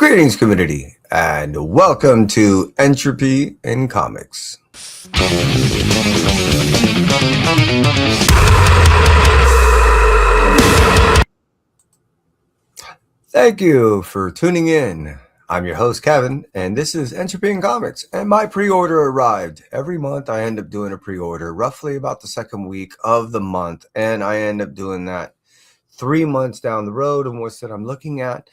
Greetings, community, and welcome to Entropy in Comics. Thank you for tuning in. I'm your host, Kevin, and this is Entropy in Comics, and my pre-order arrived. Every month I end up doing a pre-order, roughly about the second week of the month, and I end up doing that 3 months down the road. And what's that I'm looking at?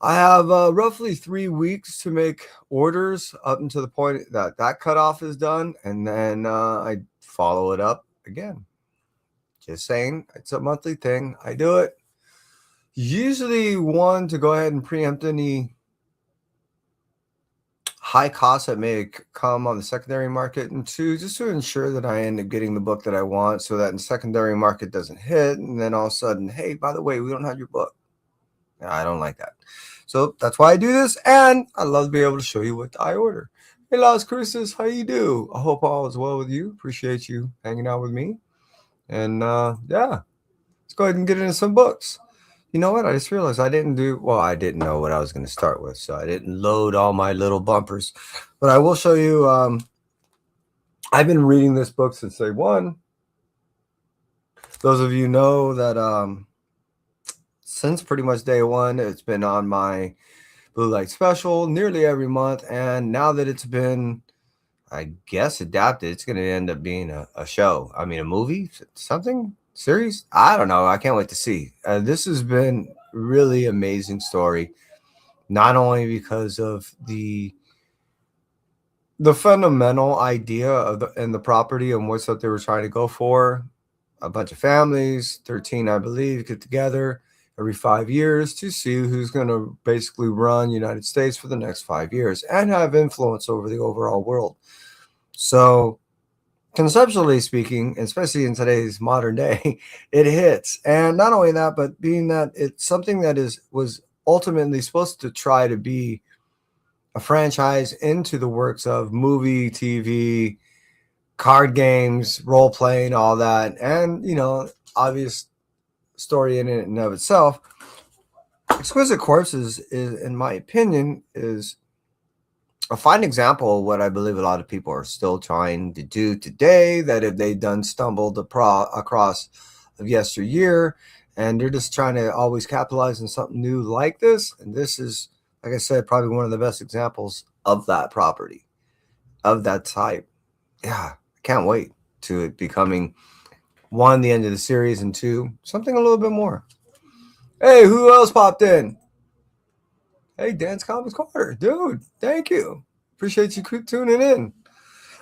I have roughly 3 weeks to make orders up until the point that that cutoff is done, and then I follow it up again. Just saying, it's a monthly thing. I do it. Usually, one, to go ahead and preempt any high costs that may come on the secondary market, and two, just to ensure that I end up getting the book that I want so that the secondary market doesn't hit, and then all of a sudden, hey, by the way, we don't have your book. I don't like that. So that's why I do this, and I love to be able to show you what I order. Hey, Las Cruces, how you do? I hope all is well with you. Appreciate you hanging out with me. And yeah, let's go ahead and get into some books. You know what? I just realized I didn't know what I was going to start with, so I didn't load all my little bumpers. But I will show you. I've been reading this book since day one. Those of you know that since pretty much day one, it's been on my Blue Light Special nearly every month. And now that it's been, I guess, adapted, it's going to end up being a show. I mean, a movie, something, series. I don't know. I can't wait to see. This has been really amazing story, not only because of the fundamental idea of the property and what's that they were trying to go for. A bunch of families, 13, I believe, get together every 5 years to see who's going to basically run United States for the next 5 years and have influence over the overall world. So conceptually speaking, especially in today's modern day, it hits. And not only that, but being that it's something that was ultimately supposed to try to be a franchise into the works of movie, TV, card games, role playing, all that. And, obvious story in and of itself. Exquisite Corpses is, in my opinion, is a fine example of what I believe a lot of people are still trying to do today, that if they done stumbled across of yesteryear, and they're just trying to always capitalize on something new like this. And this is, like I said, probably one of the best examples of that property, of that type. Yeah, I can't wait to it becoming, one, the end of the series, and two, something a little bit more. Hey, who else popped in? Hey, Dance Comics Corner. Dude, thank you. Appreciate you tuning in.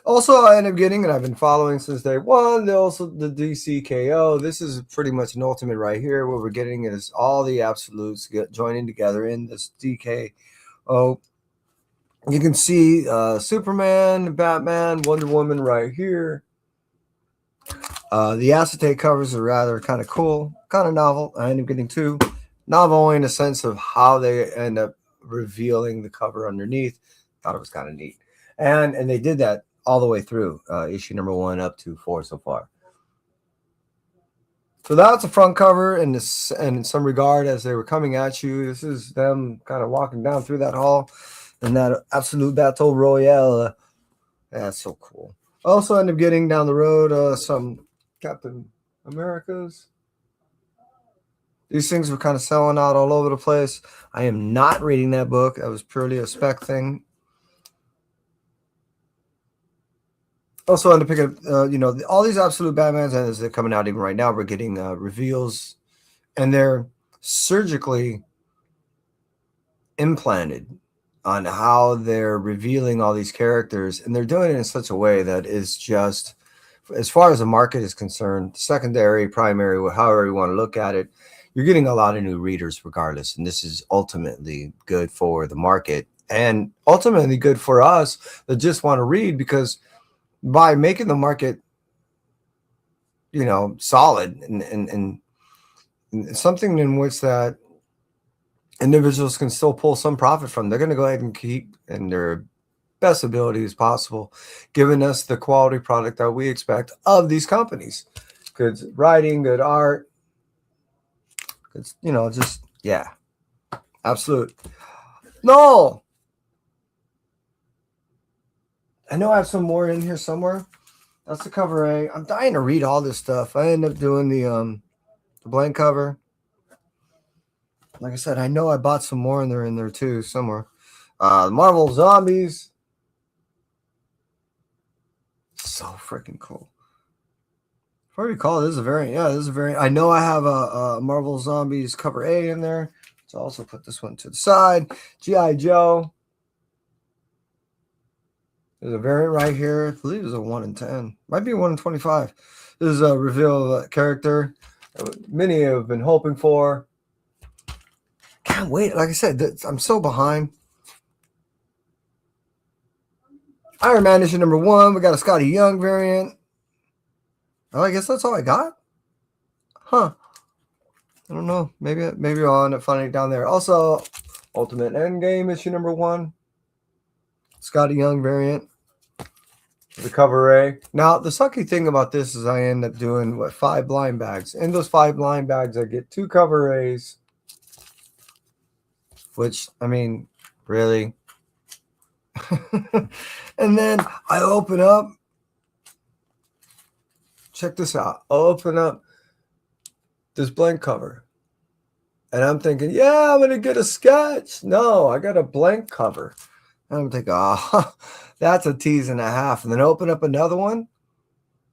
Also, I ended up getting, and I've been following since day one, the DCKO. This is pretty much an ultimate right here. What we're getting is all the absolutes joining together in this DKO. You can see Superman, Batman, Wonder Woman right here. The acetate covers are rather kind of cool, kind of novel. I ended up getting two. Novel only in the sense of how they end up revealing the cover underneath. Thought it was kind of neat. And they did that all the way through issue number 1 up to 4 so far. So that's the front cover and in some regard as they were coming at you. This is them kind of walking down through that hall and that absolute battle royale. That's so cool. Also end up getting down the road some Captain Americas. These things were kind of selling out all over the place. I am not reading that book. That was purely a spec thing. Also, end up picking up, all these absolute Batmans as they're coming out even right now. We're getting reveals, and they're surgically implanted on how they're revealing all these characters, and they're doing it in such a way that is just, as far as the market is concerned, secondary, primary, however you want to look at it, you're getting a lot of new readers regardless. And this is ultimately good for the market and ultimately good for us that just want to read, because by making the market, solid and something in which that individuals can still pull some profit from, they're going to go ahead and keep in their best ability as possible, giving us the quality product that we expect of these companies. Good writing, good art. It's, just, yeah, absolute. No. I know I have some more in here somewhere. That's the cover A. I'm dying to read all this stuff. I end up doing the blank cover. Like I said, I know I bought some more in there too somewhere. Marvel Zombies. So freaking cool. If I recall, this is a variant. Yeah, this is a variant. I know I have a Marvel Zombies cover A in there. So I'll also put this one to the side. G.I. Joe. There's a variant right here. I believe it's a 1 in 10. Might be a 1 in 25. This is a reveal of a character many have been hoping for. Can't wait. Like I said, I'm so behind. Iron Man issue number 1. We got a Scotty Young variant. Oh, I guess that's all I got. Huh. I don't know. Maybe I'll end up finding it down there. Also, Ultimate Endgame issue number 1. Scotty Young variant. The cover A. Now, the sucky thing about this is I end up doing, 5 blind bags. In those 5 blind bags, I get 2 cover A's. Which, I mean, really? And then I open up. Check this out. I'll open up this blank cover. And I'm thinking, yeah, I'm going to get a sketch. No, I got a blank cover. And I'm thinking, oh, that's a tease and a half. And then open up another one.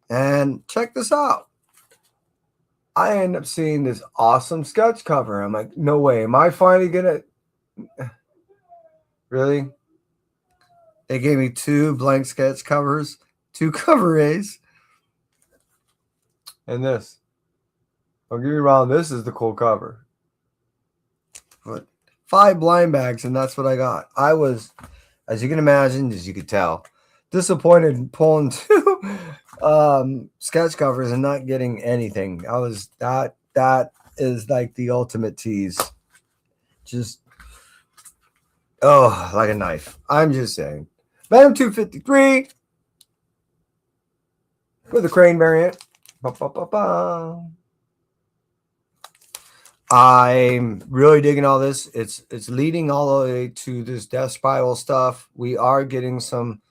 And check this out. I end up seeing this awesome sketch cover. I'm like, no way. Am I finally going to... Really? They gave me 2 blank sketch covers, 2 cover A's. And this. Don't get me wrong, this is the cool cover. But 5 blind bags, and that's what I got. I was, as you can imagine, as you could tell, disappointed pulling 2 sketch covers and not getting anything. I was that is like the ultimate tease. Just like a knife. I'm just saying. Venom 253 with the Crane variant. I'm really digging all this. It's leading all the way to this death spiral stuff. We are getting some.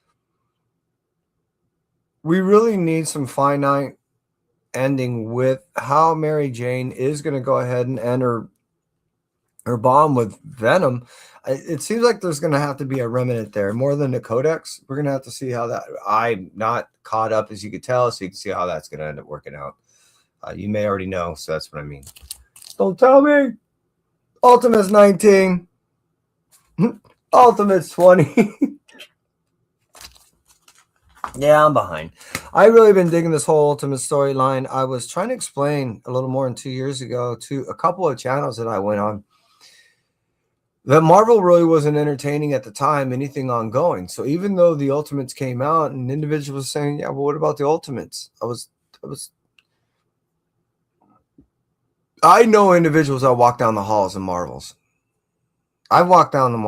We really need some finite ending with how Mary Jane is going to go ahead and end her bomb with Venom. It seems like there's going to have to be a remnant there more than the Codex. We're going to have to see how that. I'm not caught up, as you could tell, so you can see how that's going to end up working out. You may already know, so that's what I mean. Don't tell me. Ultimate's 19. Ultimate's 20. Yeah, I'm behind. I've really been digging this whole Ultimate storyline. I was trying to explain a little more than 2 years ago to a couple of channels that I went on that Marvel really wasn't entertaining at the time anything ongoing. So even though the Ultimates came out and individuals were saying, yeah, well, what about the Ultimates? I know individuals that walk down the halls in Marvels. I've walked down the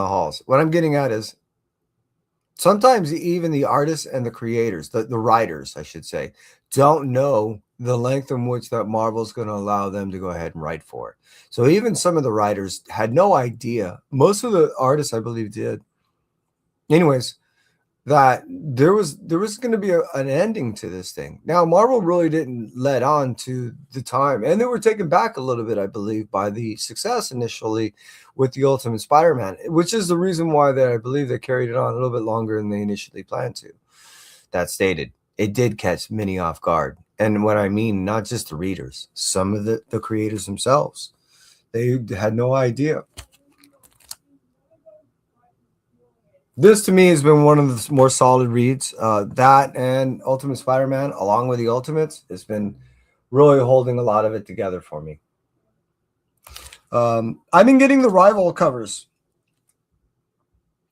halls. What I'm getting at is sometimes even the artists and the creators, the writers, I should say, don't know the length in which that Marvel's going to allow them to go ahead and write for it. So even some of the writers had no idea. Most of the artists, I believe, did. Anyways, that there was going to be an ending to this thing. Now, Marvel really didn't let on to the time, and they were taken back a little bit, I believe, by the success initially with the Ultimate Spider-Man, which is the reason why I believe they carried it on a little bit longer than they initially planned to. That stated, it did catch many off guard. And what I mean, not just the readers, some of the creators themselves, they had no idea. This, to me, has been one of the more solid reads. That and Ultimate Spider-Man, along with the Ultimates, has been really holding a lot of it together for me. I've been getting the Rival covers.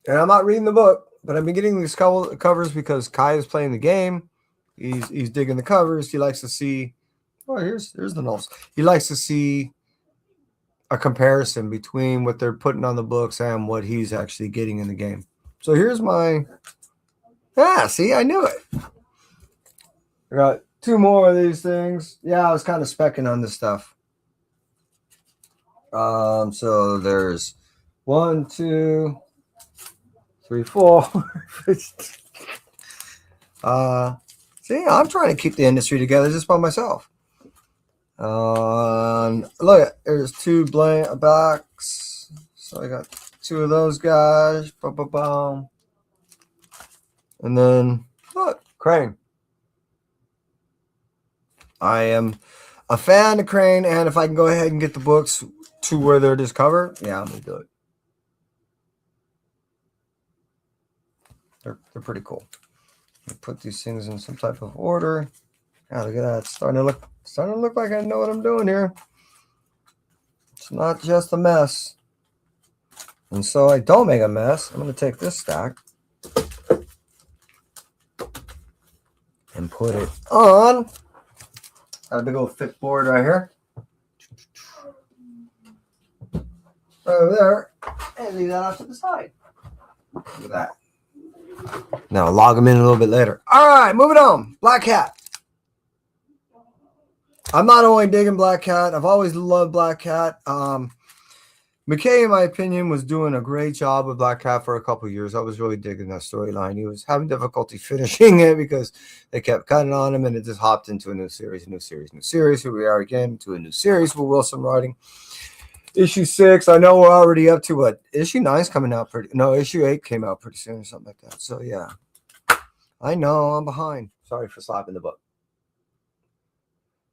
And I'm not reading the book, but I've been getting these covers because Kai is playing the game. He's digging the covers. He likes to see. Oh, here's the nulls. He likes to see a comparison between what they're putting on the books and what he's actually getting in the game. So here's my. See, I knew it. I got 2 more of these things. Yeah, I was kind of specking on this stuff. So there's 1, 2, 3, 4. See, I'm trying to keep the industry together just by myself. Look, there's 2 blank backs. So I got 2 of those guys. Boom. And then look, Crane. I am a fan of Crane, and if I can go ahead and get the books to where they're this cover, yeah, I'm gonna do it. They're pretty cool. Put these things in some type of order. Yeah, look at that. It's starting to look like I know what I'm doing here. It's not just a mess. And so I don't make a mess. I'm going to take this stack and put it on. Got a big old thick board right here. Right over there. And leave that off to the side. Look at that. Now I'll log them in a little bit later. All right, moving on. Black Cat. I'm not only digging Black Cat. I've always loved Black Cat. McKay, in my opinion, was doing a great job with Black Cat for a couple of years. I was really digging that storyline. He was having difficulty finishing it because they kept cutting on him, and it just hopped into a new series. Here we are again to a new series with Wilson writing. Issue 6. I know we're already up to what? Issue 9's coming out pretty. No, issue 8 came out pretty soon or something like that. So yeah, I know I'm behind. Sorry for slapping the book.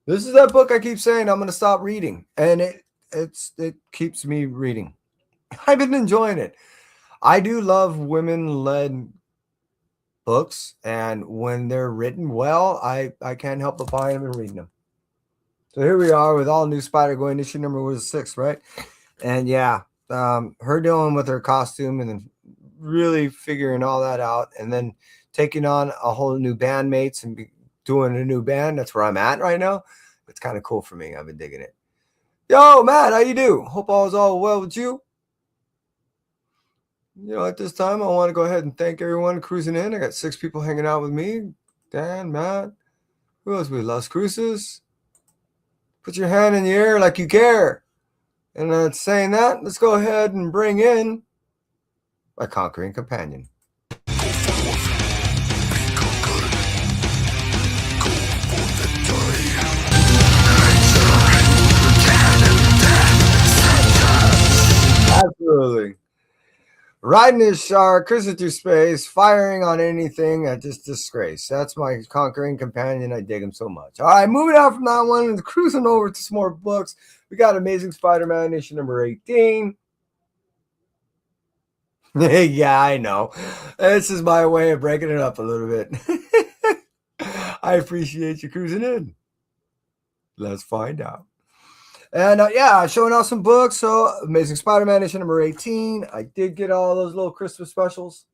This is that book I keep saying I'm going to stop reading, and it keeps me reading. I've been enjoying it. I do love women-led books, and when they're written well, I can't help but buying them and reading them. So here we are with all new Spider-Gwen. Issue number was 6, right? And yeah, her dealing with her costume and then really figuring all that out, and then taking on a whole new bandmates and doing a new band. That's where I'm at right now. It's kind of cool for me. I've been digging it. Yo, Matt, how you do? Hope all is all well with you. You know, at this time, I want to go ahead and thank everyone cruising in. I got 6 people hanging out with me. Dan, Matt. Who else we? Las Cruces. Put your hand in the air like you care. And saying that, let's go ahead and bring in my conquering companion. Absolutely. Riding his shark, cruising through space, firing on anything at just disgrace. That's my conquering companion. I dig him so much. All right, moving on from that one and cruising over to some more books. We got Amazing Spider-Man issue number 18. Yeah, I know. This is my way of breaking it up a little bit. I appreciate you cruising in. Let's find out. And yeah, showing off some books. So Amazing Spider-Man issue number 18. I did get all those little Christmas specials.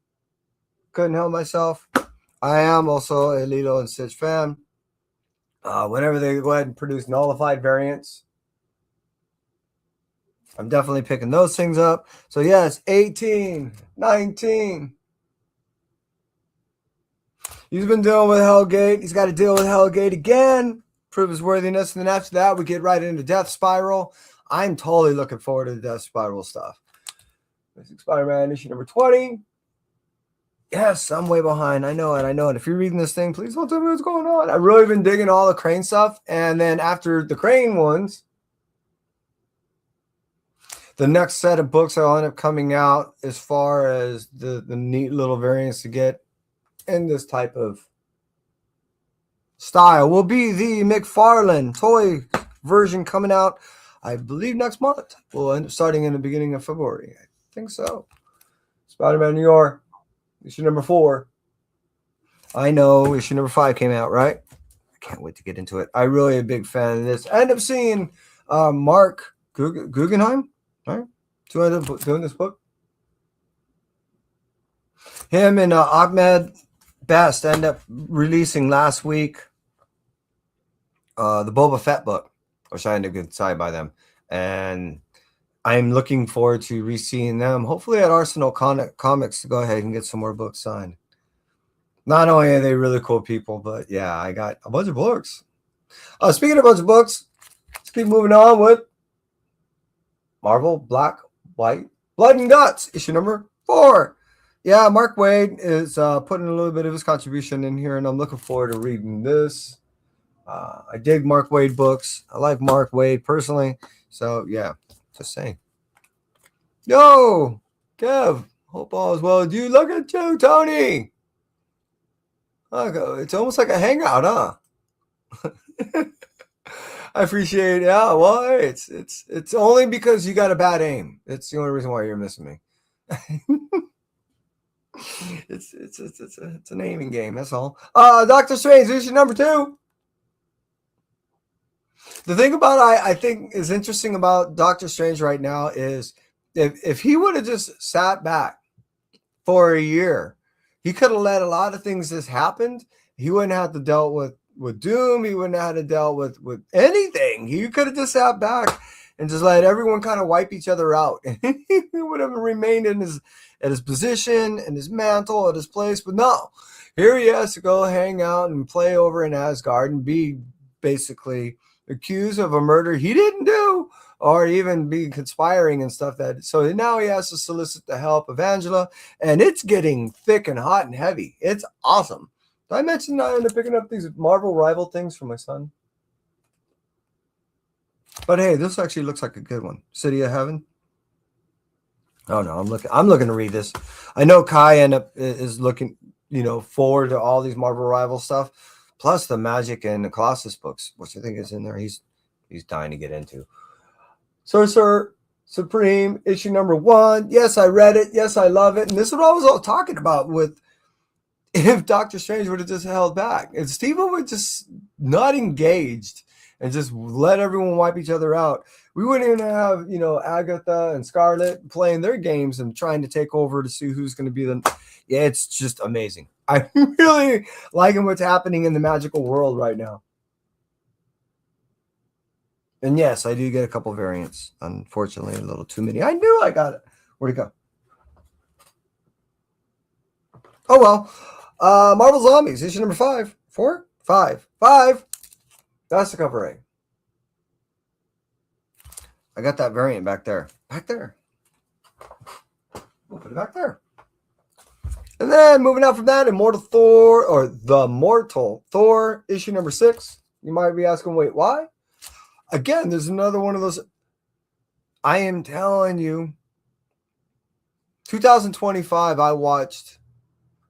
Couldn't help myself. I am also a Lilo and Stitch fan. Whenever they go ahead and produce nullified variants, I'm definitely picking those things up. So yes, 18, 19. He's been dealing with Hellgate. He's got to deal with Hellgate again. Prove his worthiness. And then after that, we get right into Death Spiral. I'm totally looking forward to the Death Spiral stuff. Spider-Man issue number 20. Yes, I'm way behind. I know it. If you're reading this thing, please don't tell me what's going on. I've really been digging all the Crane stuff. And then after the Crane ones, the next set of books that'll end up coming out as far as the neat little variants to get in this type of style will be the McFarlane toy version coming out, I believe, next month. We'll end up starting in the beginning of February. I think so. Spider-Man New York, issue number 4. I know issue number 5 came out, right? I can't wait to get into it. I'm really a big fan of this. I end up seeing Mark Guggenheim, right? To end up doing this book. Him and Ahmed Best end up releasing last week the Boba Fett book, which I ended up getting signed by them. And I'm looking forward to re-seeing them, hopefully at Arsenal Comics, to go ahead and get some more books signed. Not only are they really cool people, but yeah, I got a bunch of books. Speaking of a bunch of books, let's keep moving on with Marvel Black, White, Blood and Guts, issue number 4. Yeah, Mark Waid is putting a little bit of his contribution in here, and I'm looking forward to reading this. I dig Mark Waid books. I like Mark Waid personally. So, yeah, just saying. Yo, Kev, hope all is well with you. Look at you, Tony. It's almost like a hangout, huh? I appreciate it. Yeah, well, it's only because you got a bad aim. It's the only reason why you're missing me. It's an aiming game. That's all. Doctor Strange, issue number 2. The thing about I think is interesting about Doctor Strange right now is if he would have just sat back for a year, he could have let a lot of things just happen. He wouldn't have to deal with Doom. He wouldn't have to deal with anything. He could have just sat back and just let everyone kind of wipe each other out. And he would have remained in his position, in his mantle, at his place. But no, here he has to go hang out and play over in Asgard and be basically accused of a murder he didn't do, or even be conspiring and stuff. So now he has to solicit the help of Angela, and it's getting thick and hot and heavy. It's awesome. Did I mention I ended up picking up these Marvel Rival things for my son? But hey, this actually looks like a good one. City of Heaven. Oh no, I'm looking to read this. I know Kai is looking, forward to all these Marvel Rival stuff, plus the Magic and the Colossus books, which I think is in there. He's dying to get into. Sorcerer Supreme, issue number 1. Yes, I read it. Yes, I love it. And this is what I was all talking about with if Doctor Strange would have just held back. If Steven would just not engaged and just let everyone wipe each other out, we wouldn't even have, Agatha and Scarlet playing their games and trying to take over to see who's going to be the... Yeah, it's just amazing. I'm really liking what's happening in the magical world right now. And yes, I do get a couple variants. Unfortunately, a little too many. I knew I got it. Where'd it go? Oh, well. Marvel Zombies, issue number 5. 4? 5. 5. That's the cover A. I got that variant back there. Back there. We'll put it back there. And then moving out from that, Immortal Thor, or The Mortal Thor, issue number 6. You might be asking, wait, why? Again, there's another one of those. I am telling you, 2025, I watched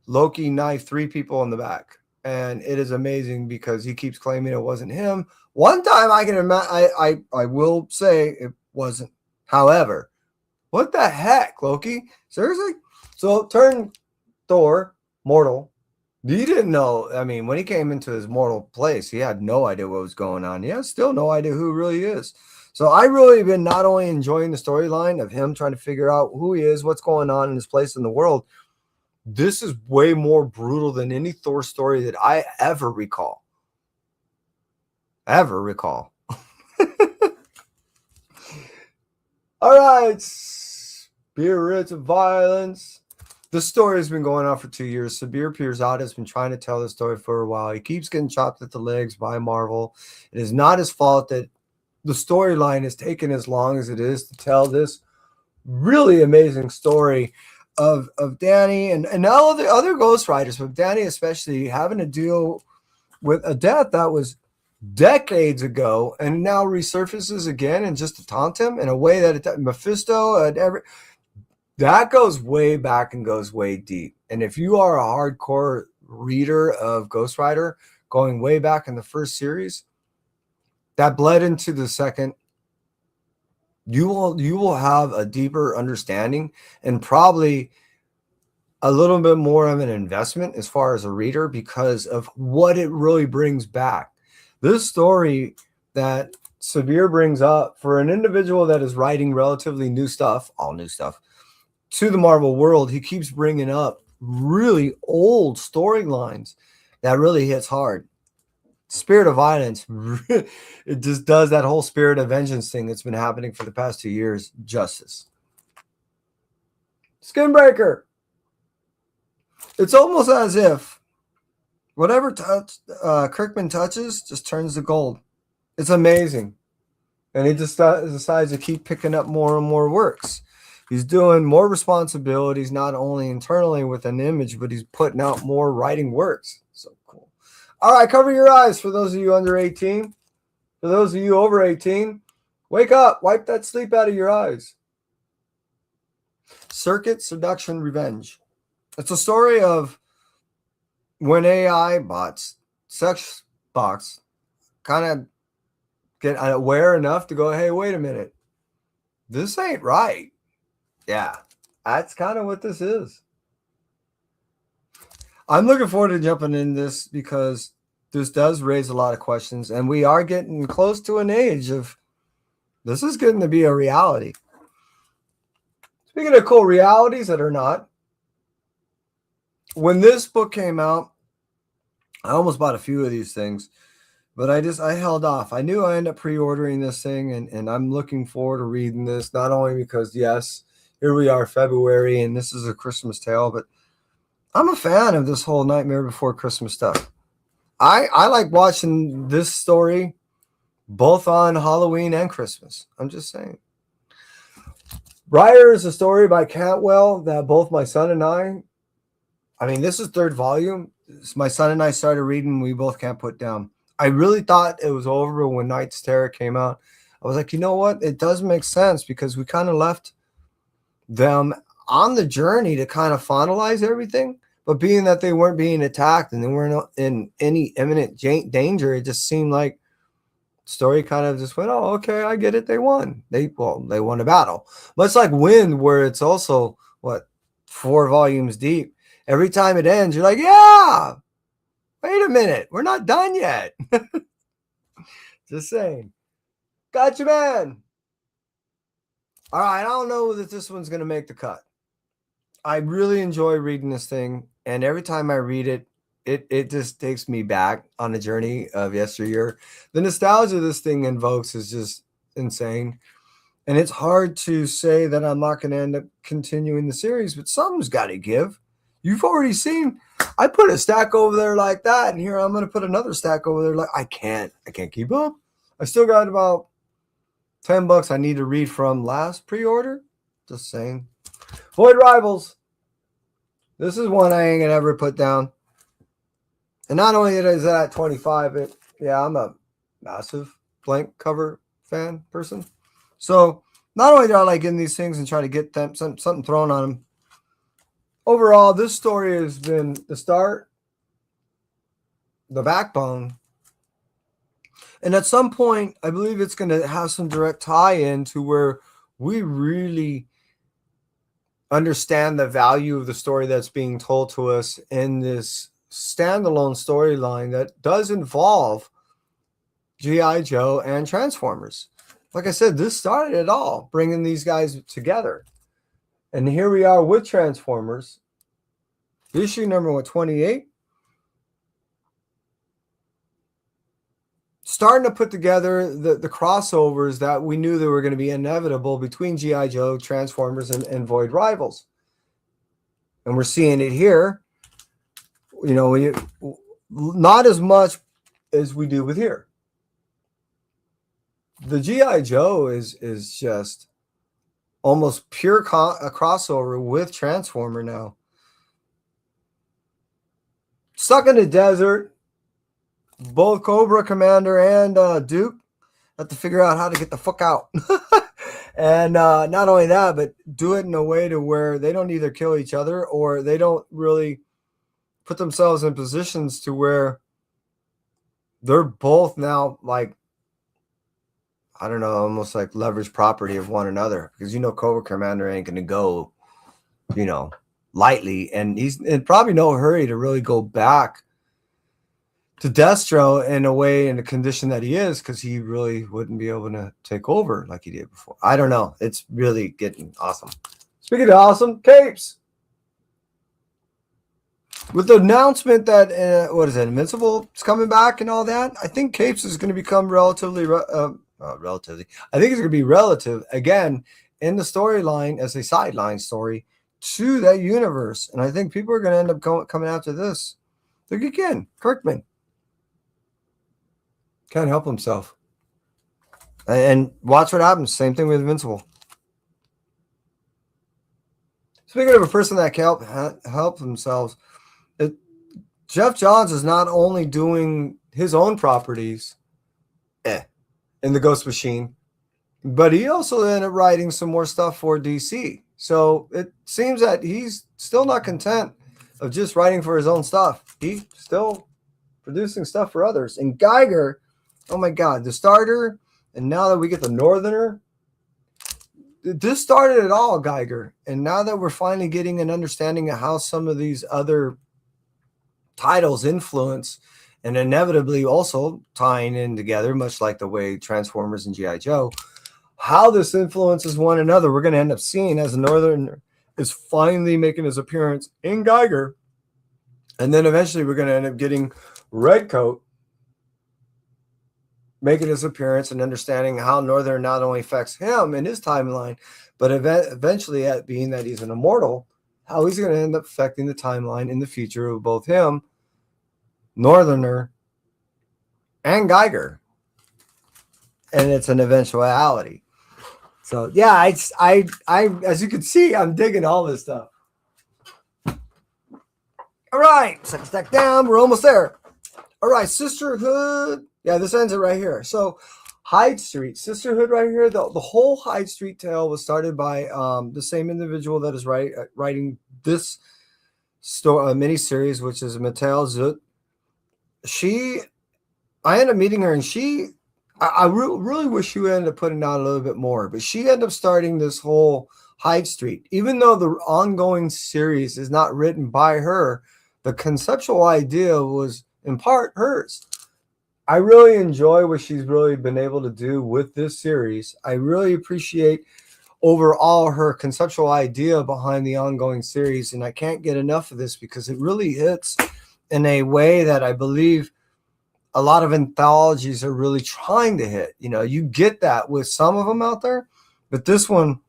Loki knife 3 people in the back. And it is amazing because he keeps claiming it wasn't him. One time I will say it wasn't. However, what the heck, Loki? Seriously? So turn Thor mortal. He didn't know. I mean, when he came into his mortal place, he had no idea what was going on. He has still no idea who he really is. So I really been not only enjoying the storyline of him trying to figure out who he is, what's going on in his place in the world. This is way more brutal than any Thor story that I ever recall. All right. Spirits of Violence. This story has been going on for 2 years. Sabir Pirzada has been trying to tell this story for a while. He keeps getting chopped at the legs by Marvel. It is not his fault that the storyline has taken as long as it is to tell this really amazing story of Danny and all of the other Ghost Riders, but Danny especially having to deal with a death that was decades ago and now resurfaces again and just to taunt him in a way that Mephisto and that goes way back and goes way deep. And if you are a hardcore reader of Ghost Rider going way back in the first series, that bled into the second. You will have a deeper understanding and probably a little bit more of an investment as far as a reader because of what it really brings back. This story that Sabir brings up for an individual that is writing relatively new stuff, all new stuff, to the Marvel world, he keeps bringing up really old storylines that really hits hard. Spirit of Violence, it just does that whole spirit of vengeance thing that's been happening for the past 2 years justice. Skinbreaker. It's almost as if whatever Kirkman touches just turns to gold. It's amazing. And he just decides to keep picking up more and more works. He's doing more responsibilities, not only internally with an image, but he's putting out more writing works. So cool. All right, cover your eyes for those of you under 18. For those of you over 18, wake up, wipe that sleep out of your eyes. Circuit, Seduction, Revenge. It's a story of when AI bots, sex bots, kind of get aware enough to go, hey, wait a minute. This ain't right. Yeah, that's kind of what this is. I'm looking forward to jumping in this because this does raise a lot of questions, and we are getting close to an age of this is getting to be a reality. Speaking of cool realities that are not, when this book came out, I almost bought a few of these things, but I held off. I knew I ended up pre-ordering this thing, and I'm looking forward to reading this, not only because, yes, here we are, February, and this is a Christmas tale, but I'm a fan of this whole Nightmare Before Christmas stuff. I like watching this story both on Halloween and Christmas. I'm just saying. Briar is a story by Cantwell that both my son and I mean, this is third volume. My son and I started reading. We both can't put down. I really thought it was over when Knight's Terror came out. I was like, you know what? It does make sense because we kind of left them on the journey to kind of finalize everything. But being that they weren't being attacked and they weren't in any imminent danger, it just seemed like the story kind of just went, oh, okay, I get it. They won. They won a battle. Much like Wind, where it's also, 4 volumes deep. Every time it ends, you're like, yeah, wait a minute. We're not done yet. Just saying. Gotcha, man. All right, I don't know that this one's going to make the cut. I really enjoy reading this thing, and every time I read it, it just takes me back on the journey of yesteryear. The nostalgia this thing invokes is just insane, and it's hard to say that I'm not going to end up continuing the series, but something's got to give. You've already seen, I put a stack over there like that, and here I'm going to put another stack over there. Like I can't keep up. I still got about $10 I need to read from last pre-order. Just saying. Void Rivals. This is one I ain't gonna ever put down. And not only is that at 25, but yeah, I'm a massive blank cover fan person. So not only do I like getting these things and try to get them something thrown on them. Overall, this story has been the start, the backbone. And at some point, I believe it's going to have some direct tie-in to where we really understand the value of the story that's being told to us in this standalone storyline that does involve G.I. Joe and Transformers. Like I said, this started it all, bringing these guys together. And here we are with Transformers. Issue number 28. Starting to put together the crossovers that we knew that were going to be inevitable between G.I. Joe, Transformers, and Void Rivals. And we're seeing it here. You know, not as much as we do with here. The G.I. Joe is just almost pure a crossover with Transformer now. Stuck in the desert. Both Cobra Commander and Duke have to figure out how to get the fuck out. And not only that, but do it in a way to where they don't either kill each other or they don't really put themselves in positions to where they're both now like, I don't know, almost like leverage property of one another. Because, you know, Cobra Commander ain't going to go, you know, lightly. And he's in probably no hurry to really go back to Destro in a way, in the condition that he is, because he really wouldn't be able to take over like he did before. I don't know. It's really getting awesome. Speaking of awesome, Capes. With the announcement that, Invincible is coming back and all that, I think Capes is going to become relatively. I think it's going to be relative, again, in the storyline as a sideline story to that universe. And I think people are going to end up coming after this. Look again, Kirkman. Can't help himself. And watch what happens. Same thing with Invincible. Speaking of a person that can help themselves, it, Jeff Johns is not only doing his own properties in the Ghost Machine, but he also ended up writing some more stuff for DC. So it seems that he's still not content of just writing for his own stuff. He's still producing stuff for others. And Geiger, oh my God, the starter, and now that we get the Northerner, this started it all, Geiger. And now that we're finally getting an understanding of how some of these other titles influence and inevitably also tying in together, much like the way Transformers and G.I. Joe, how this influences one another, we're going to end up seeing as the Northern is finally making his appearance in Geiger. And then eventually we're going to end up getting Redcoat making his appearance and understanding how Northern not only affects him in his timeline, but eventually, at being that he's an immortal, how he's going to end up affecting the timeline in the future of both him, Northerner, and Geiger. And it's an eventuality. So yeah, I as you can see, I'm digging all this stuff. All right, second stack down, we're almost there. All right, Sisterhood. Yeah, this ends it right here. So Hyde Street, Sisterhood right here. The whole Hyde Street tale was started by the same individual that is writing this miniseries, which is Mattel Zut. I ended up meeting her, and I really wish she ended up putting out a little bit more, but she ended up starting this whole Hyde Street. Even though the ongoing series is not written by her, the conceptual idea was in part hers. I really enjoy what she's really been able to do with this series. I really appreciate overall her conceptual idea behind the ongoing series, and I can't get enough of this because it really hits in a way that I believe a lot of anthologies are really trying to hit. You know, you get that with some of them out there, but this one,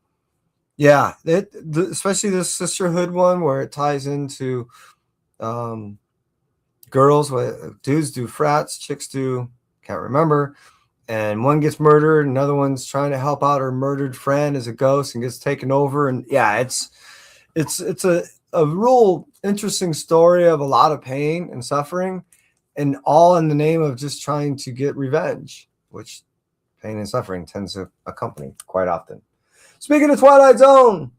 yeah, especially this Sisterhood one where it ties into girls, dudes do frats, chicks do, can't remember, and one gets murdered, another one's trying to help out her murdered friend as a ghost and gets taken over. And yeah, it's a real interesting story of a lot of pain and suffering, and all in the name of just trying to get revenge, which pain and suffering tends to accompany quite often. Speaking of Twilight Zone,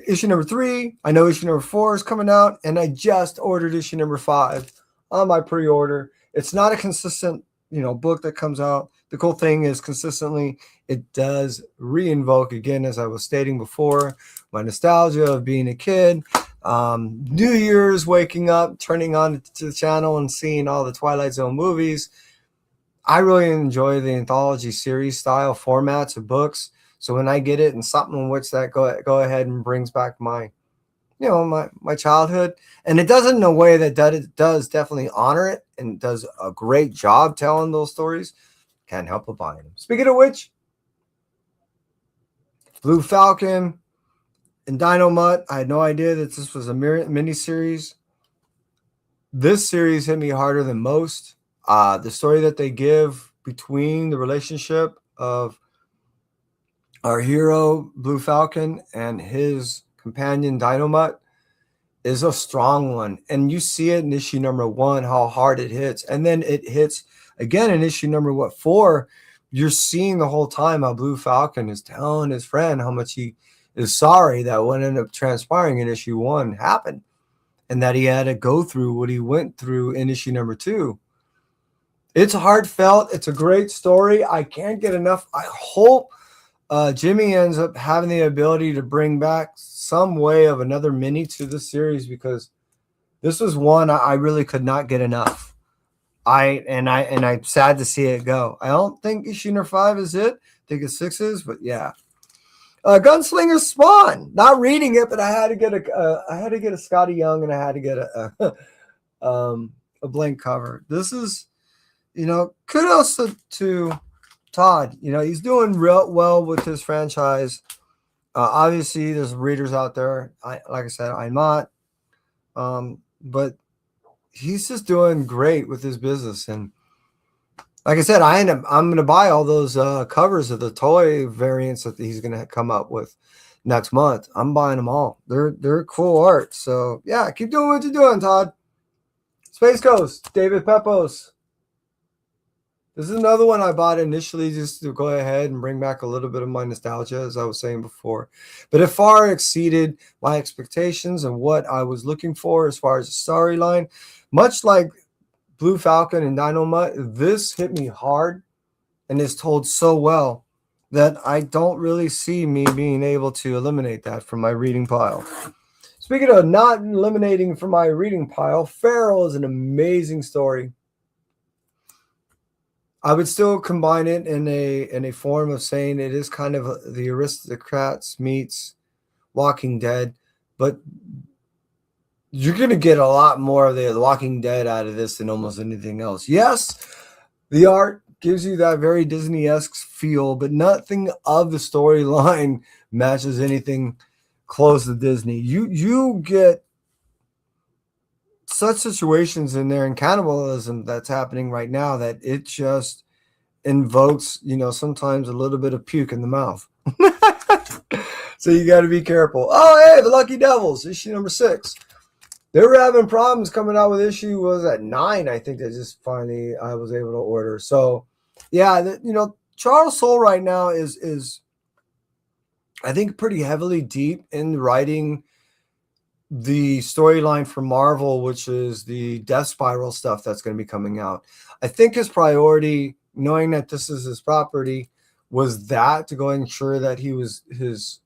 issue number 3, I know issue number 4 is coming out, and I just ordered issue number 5 on my pre-order. It's not a consistent, book that comes out. The cool thing is consistently it does re-invoke, again, as I was stating before, my nostalgia of being a kid. New Year's, waking up, turning on to the channel and seeing all the Twilight Zone movies. I really enjoy the anthology series style formats of books. So when I get it and something in which that go ahead and brings back my childhood, and it does it in a way that it does definitely honor it and does a great job telling those stories, can't help but buying them. Speaking of which, Blue Falcon and Dynamite, I had no idea that this was a mini-series. This series hit me harder than most. The story that they give between the relationship of our hero, Blue Falcon, and his companion, Dynamite, is a strong one. And you see it in issue number 1, how hard it hits. And then it hits again in issue number 4. You're seeing the whole time how Blue Falcon is telling his friend how much he is sorry that what ended up transpiring in issue 1 happened, and that he had to go through what he went through in issue number 2. It's heartfelt. It's a great story. I can't get enough. I hope Jimmy ends up having the ability to bring back some way of another mini to the series, because this was one I really could not get enough. I'm sad to see it go. I don't think issue number 5 is it. I think it's 6 is, but yeah. Gunslinger Spawn. Not reading it, but I had to get a Scotty Young, and I had to get a blank cover. This is, kudos to Todd. He's doing real well with his franchise. Obviously, there's readers out there. Like I said, I'm not. But he's just doing great with his business. And like I said, I'm going to buy all those covers of the toy variants that he's going to come up with. next month. I'm buying them all. They're cool art. So yeah, keep doing what you're doing, Todd. Space Coast, David Pepos. This is another one I bought initially just to go ahead and bring back a little bit of my nostalgia, as I was saying before. But it far exceeded my expectations and what I was looking for as far as the storyline. Much like Blue Falcon and Dynamite, this hit me hard and is told so well that I don't really see me being able to eliminate that from my reading pile. Speaking of not eliminating from my reading pile, Feral is an amazing story. I would still combine it in a form of saying it is kind of the Aristocrats meets Walking Dead, but you're going to get a lot more of the Walking Dead out of this than almost anything else. Yes, the art gives you that very Disney-esque feel, but nothing of the storyline matches anything close to Disney. You get such situations in there and cannibalism that's happening right now that it just invokes, sometimes a little bit of puke in the mouth. So you got to be careful. Oh, hey, the Lucky Devils, issue number 6. They were having problems coming out with issue, was at 9, I think, that just finally I was able to order. So yeah, Charles Soule right now is I think pretty heavily deep in writing the storyline for Marvel, which is the Death Spiral stuff that's going to be coming out. I think his priority, knowing that this is his property, was that to go ensure that his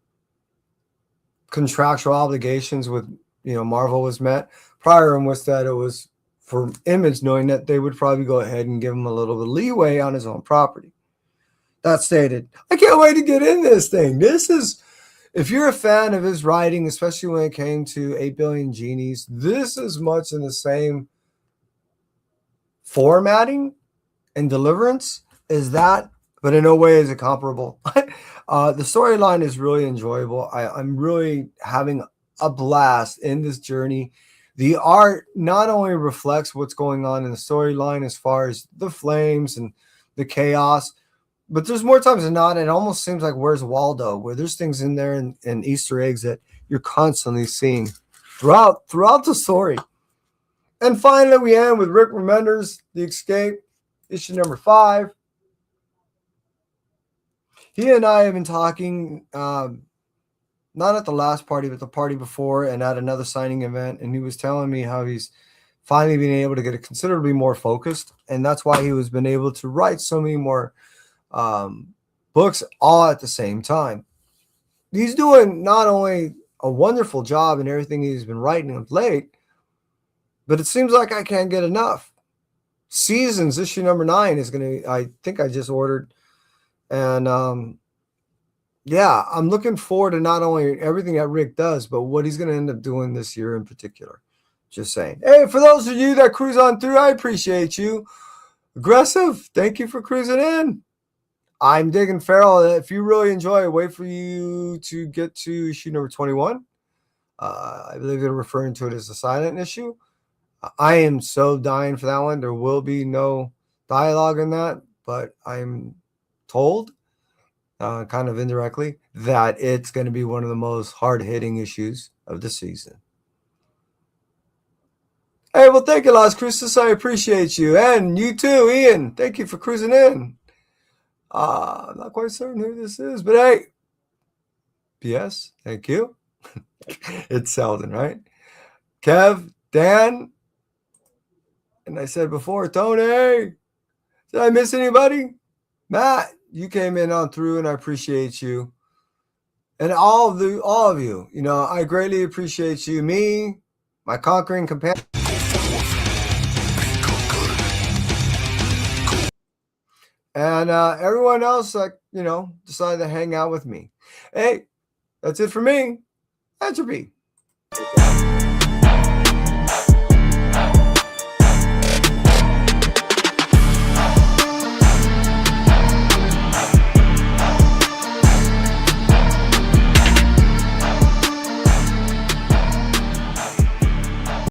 contractual obligations with Marvel was met. Prior and was that it was for Image, knowing that they would probably go ahead and give him a little bit of leeway on his own property. That stated, I can't wait to get in this thing. This is, if you're a fan of his writing, especially when it came to 8 Billion Genies, this is much in the same formatting and deliverance as that, but in no way is it comparable. The storyline is really enjoyable. I'm really having a blast in this journey. The art not only reflects what's going on in the storyline as far as the flames and the chaos, but there's more times than not, it almost seems like Where's Waldo, where there's things in there and Easter eggs that you're constantly seeing throughout the story. And finally, we end with Rick Remender's The Escape, issue number 5. He and I have been talking, not at the last party, but the party before and at another signing event. And he was telling me how he's finally been able to get considerably more focused. And that's why he was been able to write so many more books all at the same time. He's doing not only a wonderful job in everything he's been writing of late, but it seems like I can't get enough. Seasons issue number 9 is going to, I think I just ordered. And yeah, I'm looking forward to not only everything that Rick does, but what he's going to end up doing this year in particular. Just saying. Hey, for those of you that cruise on through, I appreciate you. Aggressive, thank you for cruising in. I'm digging Feral. If you really enjoy it, wait for you to get to issue number 21. I believe they're referring to it as a silent issue. I am so dying for that one. There will be no dialogue in that, but I'm told, kind of indirectly, that it's going to be one of the most hard-hitting issues of the season. Hey, well, thank you, Las Cruces. I appreciate you. And you too, Ian. Thank you for cruising in. I'm not quite certain who this is, but hey, PS, thank you. It's Selden, right? Kev, Dan, and I said before, Tony. Did I miss anybody? Matt, you came in on through, and I appreciate you. And all of you, I greatly appreciate you. Me, my conquering companion. And everyone else that, decided to hang out with me. Hey, that's it for me. Entropy.